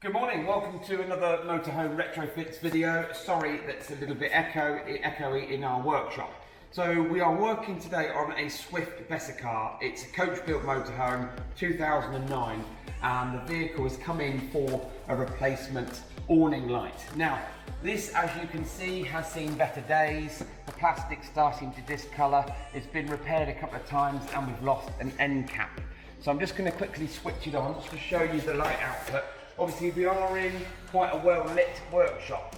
Good morning, welcome to another Motorhome Retrofits video. Sorry that's a little bit echoey in our workshop. So we are working today on a Swift Bessacarr. It's a coach-built motorhome, 2009, and the vehicle has come in for a replacement awning light. Now, this, as you can see, has seen better days. The plastic's starting to discolour. It's been repaired a couple of times and we've lost an end cap. So I'm just going to quickly switch it on just to show you the light output. Obviously we are in quite a well lit workshop,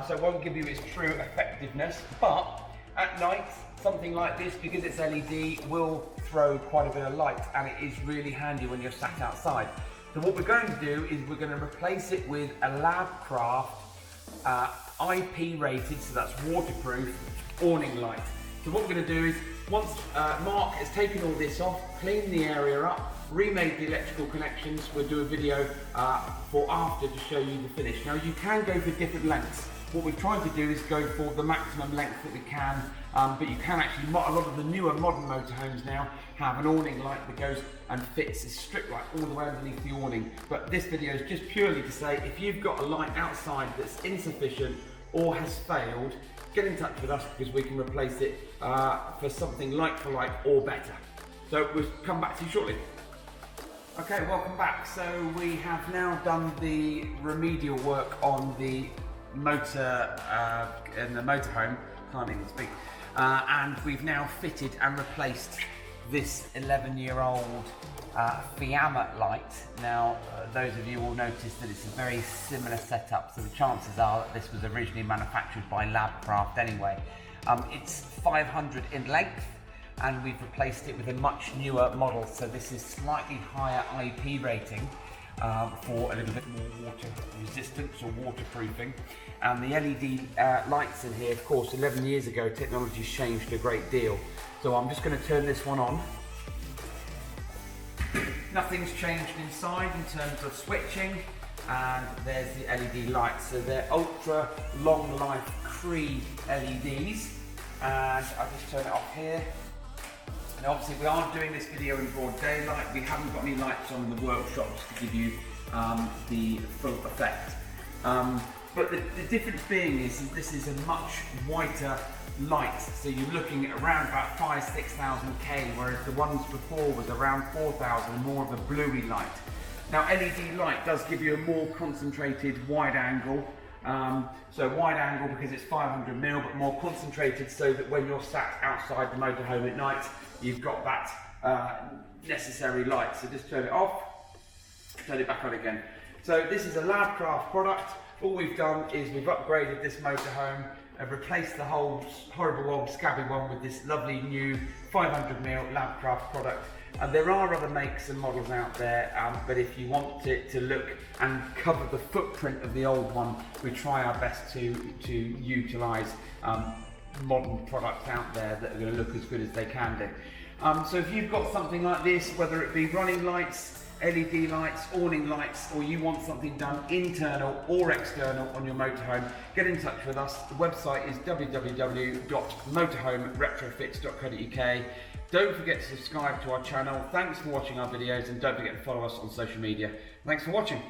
so it won't give you its true effectiveness, but at night something like this, because it's LED, will throw quite a bit of light, and it is really handy when you're sat outside. So what we're going to do is we're going to replace it with a Labcraft IP rated, so that's waterproof, awning light. So what we're going to do is, once Mark has taken all this off, cleaned the area up, remade the electrical connections, we'll do a video for after to show you the finish. Now you can go for different lengths. What we've tried to do is go for the maximum length that we can, but you can actually, a lot of the newer modern motorhomes now have an awning light that goes and fits a strip light all the way underneath the awning. But this video is just purely to say, if you've got a light outside that's insufficient or has failed, get in touch with us because we can replace it for something like for like or better. So we'll come back to you shortly. Okay, welcome back. So we have now done the remedial work on the motor in the motorhome. Can't even speak. And we've now fitted and replaced this 11-year-old Fiamma light. Now, those of you will notice that it's a very similar setup. So the chances are that this was originally manufactured by Labcraft anyway. It's 500 in length, and we've replaced it with a much newer model. So this is slightly higher IP rating for a little bit more water resistance or waterproofing. And the LED lights in here, of course, 11 years ago, technology's changed a great deal. So I'm just going to turn this one on. Nothing's changed inside in terms of switching. And there's the LED lights. So they're ultra long life Cree LEDs. And I'll just turn it off here. And obviously we aren't doing this video in broad daylight. We haven't got any lights on in the workshop just to give you the full effect. But the difference being is this is a much whiter light. So you're looking at around about 5,000–6,000 K, whereas the ones before was around 4,000, more of a bluey light. Now LED light does give you a more concentrated wide angle. So wide angle because it's 500mm, but more concentrated so that when you're sat outside the motorhome at night, you've got that necessary light. So just turn it off, turn it back on again. So this is a Labcraft product. All we've done is we've upgraded this motorhome and replaced the whole horrible old scabby one with this lovely new 500mm Labcraft product. And there are other makes and models out there, but if you want it to look and cover the footprint of the old one, we try our best to utilise modern products out there that are going to look as good as they can do. So if you've got something like this, whether it be running lights, LED lights, awning lights, or you want something done internal or external on your motorhome, get in touch with us. The website is www.motorhomeretrofits.co.uk. Don't forget to subscribe to our channel. Thanks for watching our videos, and don't forget to follow us on social media. Thanks for watching.